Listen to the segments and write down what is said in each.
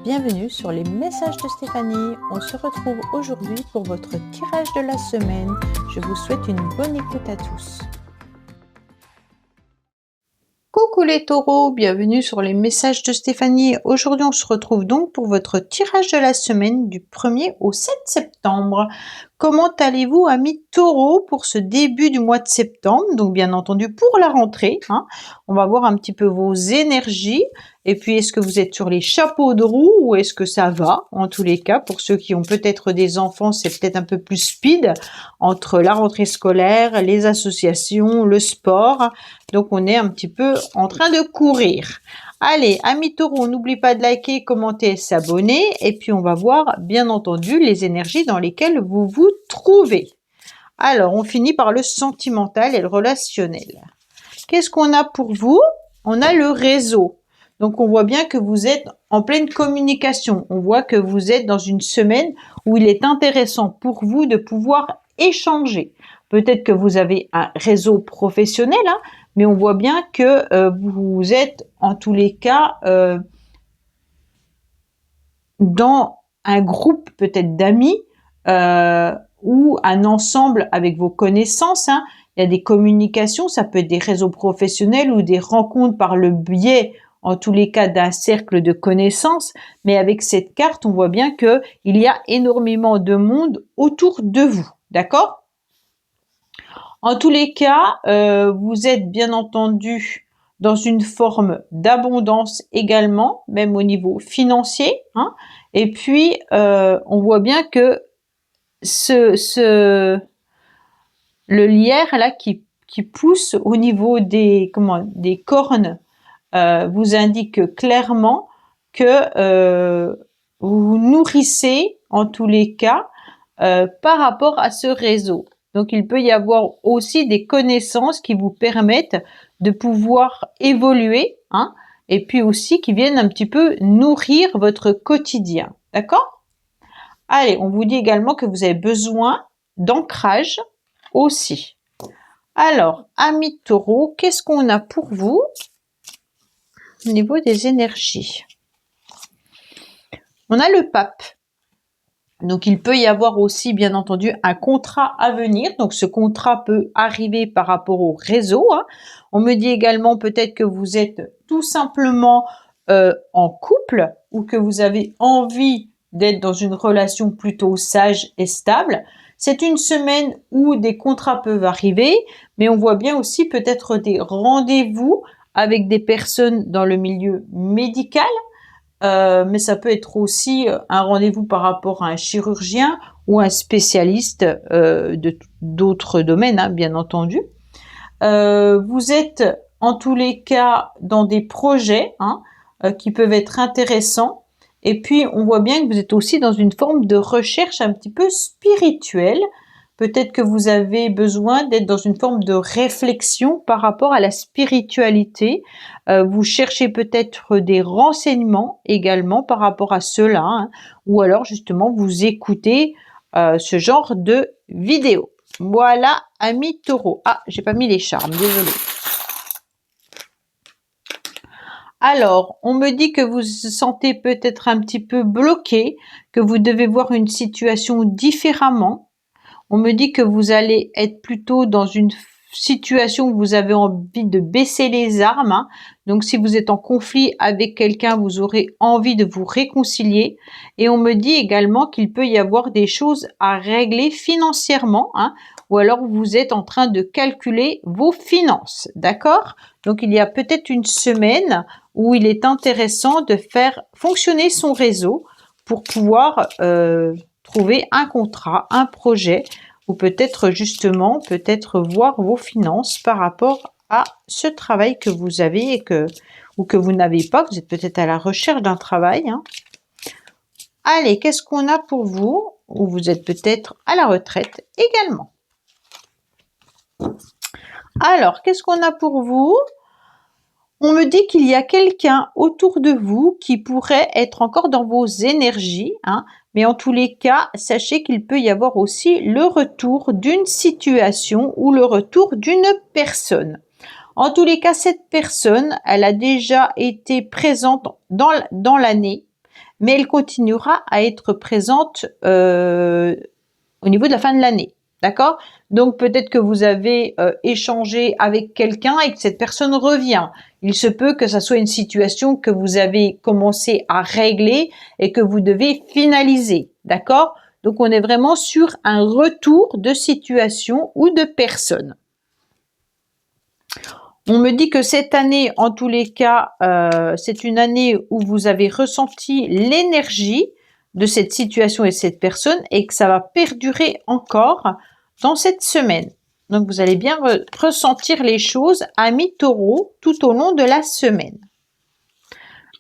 Bienvenue sur les messages de Stéphanie. On se retrouve aujourd'hui pour votre tirage de la semaine. Je vous souhaite une bonne écoute à tous. Coucou les taureaux, bienvenue sur les messages de Stéphanie. Aujourd'hui on se retrouve donc pour votre tirage de la semaine du 1er au 7 septembre. Comment allez-vous amis taureaux pour ce début du mois de septembre? Donc bien entendu pour la rentrée, on va voir un petit peu vos énergies. Et puis est-ce que vous êtes sur les chapeaux de roue ou est-ce que ça va? En tous les cas, pour ceux qui ont peut-être des enfants, c'est peut-être un peu plus speed entre la rentrée scolaire, les associations, le sport. Donc on est un petit peu en train de courir. Allez, amis taureaux, n'oubliez pas de liker, commenter, s'abonner. Et puis on va voir, bien entendu, les énergies dans lesquelles vous vous trouvez. Alors, on finit par le sentimental et le relationnel. Qu'est-ce qu'on a pour vous? On a le réseau. Donc, on voit bien que vous êtes en pleine communication. On voit que vous êtes dans une semaine où il est intéressant pour vous de pouvoir échanger. Peut-être que vous avez un réseau professionnel, mais on voit bien que vous êtes en tous les cas dans un groupe peut-être d'amis ou un ensemble avec vos connaissances. Il y a des communications, ça peut être des réseaux professionnels ou des rencontres par le biais en tous les cas d'un cercle de connaissances, mais avec cette carte, on voit bien que il y a énormément de monde autour de vous, d'accord? En tous les cas, vous êtes bien entendu dans une forme d'abondance également, même au niveau financier, Et puis, on voit bien que le lierre là qui pousse au niveau des cornes vous indique clairement que vous vous nourrissez en tous les cas par rapport à ce réseau. Donc il peut y avoir aussi des connaissances qui vous permettent de pouvoir évoluer, et puis aussi qui viennent un petit peu nourrir votre quotidien. D'accord? Allez, on vous dit également que vous avez besoin d'ancrage aussi. Alors, amis taureaux, qu'est-ce qu'on a pour vous au niveau des énergies? On a le pape. Donc, il peut y avoir aussi, bien entendu, un contrat à venir. Donc, ce contrat peut arriver par rapport au réseau. On me dit également peut-être que vous êtes tout simplement en couple ou que vous avez envie d'être dans une relation plutôt sage et stable. C'est une semaine où des contrats peuvent arriver, mais on voit bien aussi peut-être des rendez-vous avec des personnes dans le milieu médical. Mais ça peut être aussi un rendez-vous par rapport à un chirurgien ou un spécialiste d'autres domaines, bien entendu. Vous êtes en tous les cas dans des projets qui peuvent être intéressants. Et puis, on voit bien que vous êtes aussi dans une forme de recherche un petit peu spirituelle. Peut-être que vous avez besoin d'être dans une forme de réflexion par rapport à la spiritualité. Vous cherchez peut-être des renseignements également par rapport à cela, ou alors justement vous écoutez ce genre de vidéo. Voilà, amis taureaux. Ah, j'ai pas mis les charmes, désolée. Alors, on me dit que vous vous sentez peut-être un petit peu bloqué, que vous devez voir une situation différemment. On me dit que vous allez être plutôt dans une situation où vous avez envie de baisser les armes. Donc, si vous êtes en conflit avec quelqu'un, vous aurez envie de vous réconcilier. Et on me dit également qu'il peut y avoir des choses à régler financièrement, ou alors vous êtes en train de calculer vos finances, d'accord? Donc, il y a peut-être une semaine où il est intéressant de faire fonctionner son réseau pour pouvoir trouver un contrat, un projet, ou peut-être justement, voir vos finances par rapport à ce travail que vous avez ou que vous n'avez pas. Vous êtes peut-être à la recherche d'un travail. Allez, qu'est-ce qu'on a pour vous? Ou vous êtes peut-être à la retraite également. Alors, qu'est-ce qu'on a pour vous? On me dit qu'il y a quelqu'un autour de vous qui pourrait être encore dans vos énergies, mais en tous les cas, sachez qu'il peut y avoir aussi le retour d'une situation ou le retour d'une personne. En tous les cas, cette personne, elle a déjà été présente dans l'année, mais elle continuera à être présente au niveau de la fin de l'année. D'accord? Donc peut-être que vous avez échangé avec quelqu'un et que cette personne revient. Il se peut que ça soit une situation que vous avez commencé à régler et que vous devez finaliser. D'accord? Donc on est vraiment sur un retour de situation ou de personne. On me dit que cette année, en tous les cas, c'est une année où vous avez ressenti l'énergie de cette situation et de cette personne et que ça va perdurer encore dans cette semaine. Donc, vous allez bien ressentir les choses, amis taureaux, tout au long de la semaine.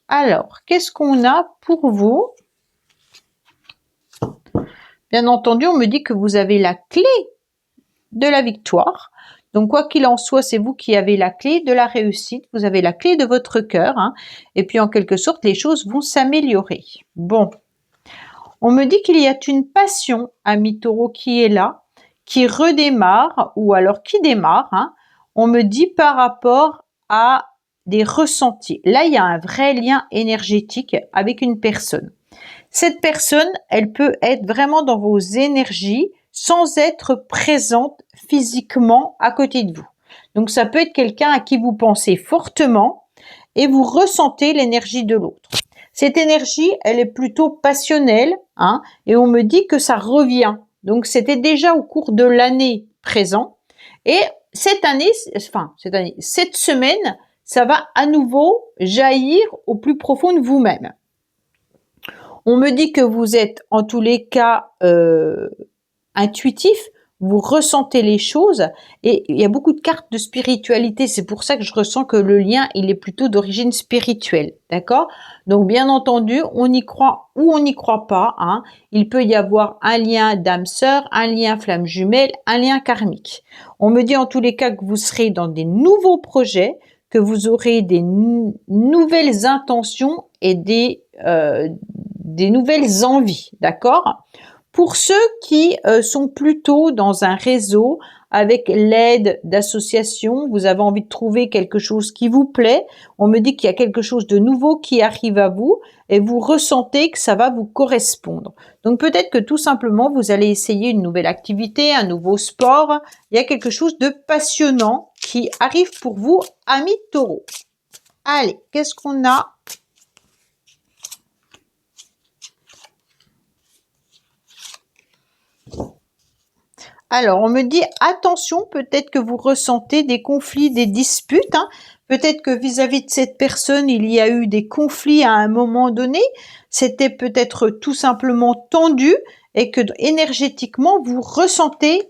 Alors, qu'est-ce qu'on a pour vous? Bien entendu, on me dit que vous avez la clé de la victoire. Donc, quoi qu'il en soit, c'est vous qui avez la clé de la réussite. Vous avez la clé de votre cœur. Hein, et puis, en quelque sorte, les choses vont s'améliorer. Bon. On me dit qu'il y a une passion, ami taureau, qui est là, qui redémarre ou alors qui démarre. Hein, on me dit par rapport à des ressentis. Là, il y a un vrai lien énergétique avec une personne. Cette personne, elle peut être vraiment dans vos énergies sans être présente physiquement à côté de vous. Donc, ça peut être quelqu'un à qui vous pensez fortement et vous ressentez l'énergie de l'autre. Cette énergie, elle est plutôt passionnelle, hein, et on me dit que ça revient. Donc, c'était déjà au cours de l'année présent. Et cette semaine, ça va à nouveau jaillir au plus profond de vous-même. On me dit que vous êtes en tous les cas intuitif, vous ressentez les choses et il y a beaucoup de cartes de spiritualité. C'est pour ça que je ressens que le lien, il est plutôt d'origine spirituelle. D'accord? Donc, bien entendu, on y croit ou on n'y croit pas. Hein. Il peut y avoir un lien d'âme sœur, un lien flamme jumelle, un lien karmique. On me dit en tous les cas que vous serez dans des nouveaux projets, que vous aurez des nouvelles intentions et des nouvelles envies. D'accord? Pour ceux qui sont plutôt dans un réseau avec l'aide d'associations, vous avez envie de trouver quelque chose qui vous plaît, on me dit qu'il y a quelque chose de nouveau qui arrive à vous et vous ressentez que ça va vous correspondre. Donc peut-être que tout simplement vous allez essayer une nouvelle activité, un nouveau sport, il y a quelque chose de passionnant qui arrive pour vous, amis taureaux. Allez, qu'est-ce qu'on a ? Alors, on me dit, attention, peut-être que vous ressentez des conflits, des disputes. Hein. Peut-être que vis-à-vis de cette personne, il y a eu des conflits à un moment donné. C'était peut-être tout simplement tendu et que énergétiquement, vous ressentez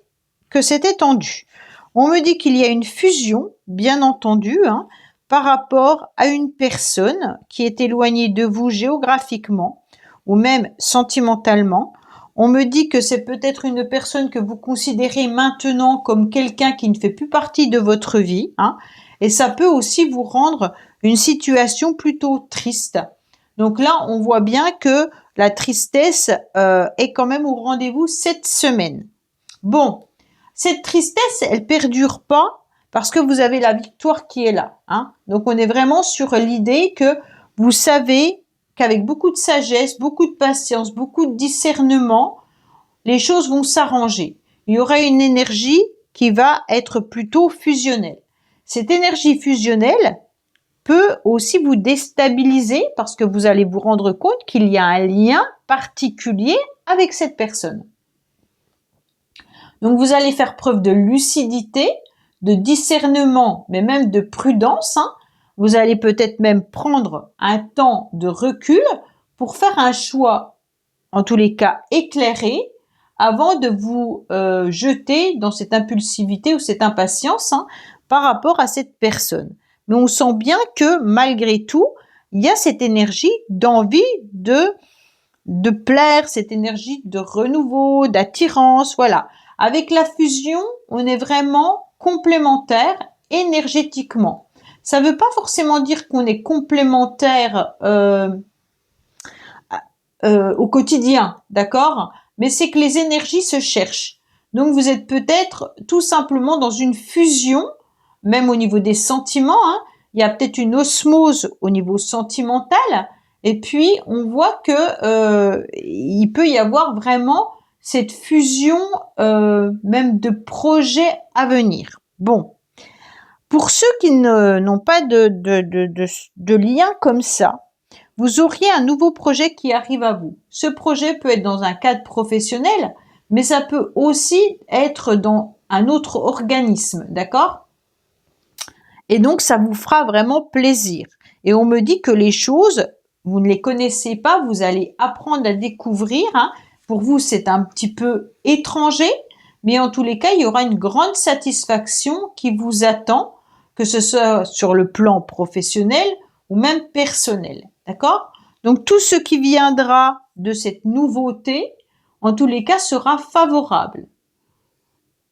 que c'était tendu. On me dit qu'il y a une fusion, bien entendu, hein, par rapport à une personne qui est éloignée de vous géographiquement ou même sentimentalement. On me dit que c'est peut-être une personne que vous considérez maintenant comme quelqu'un qui ne fait plus partie de votre vie. Hein, et ça peut aussi vous rendre une situation plutôt triste. Donc là, on voit bien que la tristesse est quand même au rendez-vous cette semaine. Bon, cette tristesse, elle perdure pas parce que vous avez la victoire qui est là. Hein. Donc on est vraiment sur l'idée que vous savez qu'avec beaucoup de sagesse, beaucoup de patience, beaucoup de discernement, les choses vont s'arranger. Il y aura une énergie qui va être plutôt fusionnelle. Cette énergie fusionnelle peut aussi vous déstabiliser parce que vous allez vous rendre compte qu'il y a un lien particulier avec cette personne. Donc, vous allez faire preuve de lucidité, de discernement, mais même de prudence. Hein. Vous allez peut-être même prendre un temps de recul pour faire un choix, en tous les cas éclairé, avant de vous jeter dans cette impulsivité ou cette impatience hein, par rapport à cette personne. Mais on sent bien que malgré tout, il y a cette énergie d'envie de plaire, cette énergie de renouveau, d'attirance, voilà. Avec la fusion, on est vraiment complémentaires énergétiquement. Ça ne veut pas forcément dire qu'on est complémentaires au quotidien, d'accord ? Mais c'est que les énergies se cherchent. Donc vous êtes peut-être tout simplement dans une fusion, même au niveau des sentiments. Hein, il y a peut-être une osmose au niveau sentimental, Et puis, on voit que il peut y avoir vraiment cette fusion même de projets à venir. Bon, pour ceux qui n'ont pas de lien comme ça, vous auriez un nouveau projet qui arrive à vous. Ce projet peut être dans un cadre professionnel, mais ça peut aussi être dans un autre organisme, d'accord? Et donc, ça vous fera vraiment plaisir. Et on me dit que les choses, vous ne les connaissez pas, vous allez apprendre à découvrir. Hein. Pour vous, c'est un petit peu étranger, mais en tous les cas, il y aura une grande satisfaction qui vous attend, que ce soit sur le plan professionnel ou même personnel. D'accord? Donc, tout ce qui viendra de cette nouveauté, en tous les cas, sera favorable.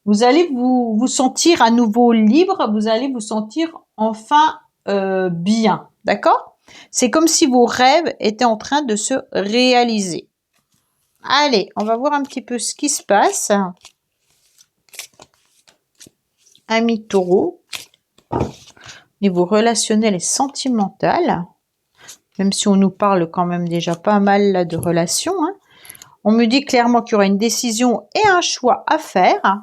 Vous allez vous sentir à nouveau libre, vous allez vous sentir enfin bien, d'accord? C'est comme si vos rêves étaient en train de se réaliser. Allez, on va voir un petit peu ce qui se passe. Ami Taureau, niveau relationnel et sentimental, même si on nous parle quand même déjà pas mal là de relations, hein, on me dit clairement qu'il y aura une décision et un choix à faire.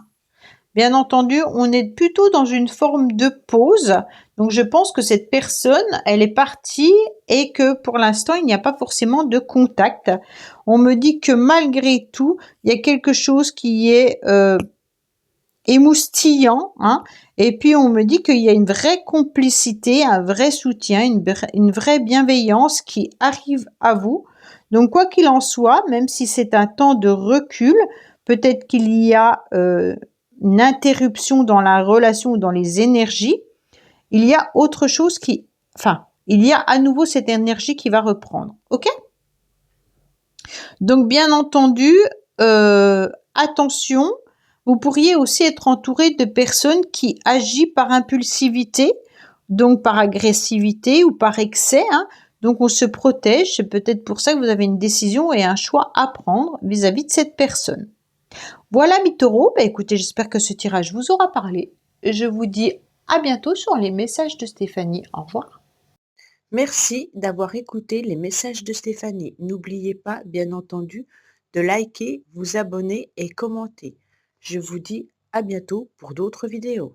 Bien entendu, on est plutôt dans une forme de pause. Donc, je pense que cette personne, elle est partie et que pour l'instant, il n'y a pas forcément de contact. On me dit que malgré tout, il y a quelque chose qui est émoustillant. Hein, et puis, on me dit qu'il y a une vraie complicité, un vrai soutien, une vraie bienveillance qui arrive à vous. Donc, quoi qu'il en soit, même si c'est un temps de recul, peut-être qu'il y a une interruption dans la relation ou dans les énergies, il y a autre chose il y a à nouveau cette énergie qui va reprendre. Ok? Donc, bien entendu, attention, vous pourriez aussi être entouré de personnes qui agissent par impulsivité, donc par agressivité ou par excès. Hein. Donc, on se protège. C'est peut-être pour ça que vous avez une décision et un choix à prendre vis-à-vis de cette personne. Voilà mes taureaux, écoutez, j'espère que ce tirage vous aura parlé. Je vous dis à bientôt sur les messages de Stéphanie. Au revoir. Merci d'avoir écouté les messages de Stéphanie. N'oubliez pas, bien entendu, de liker, vous abonner et commenter. Je vous dis à bientôt pour d'autres vidéos.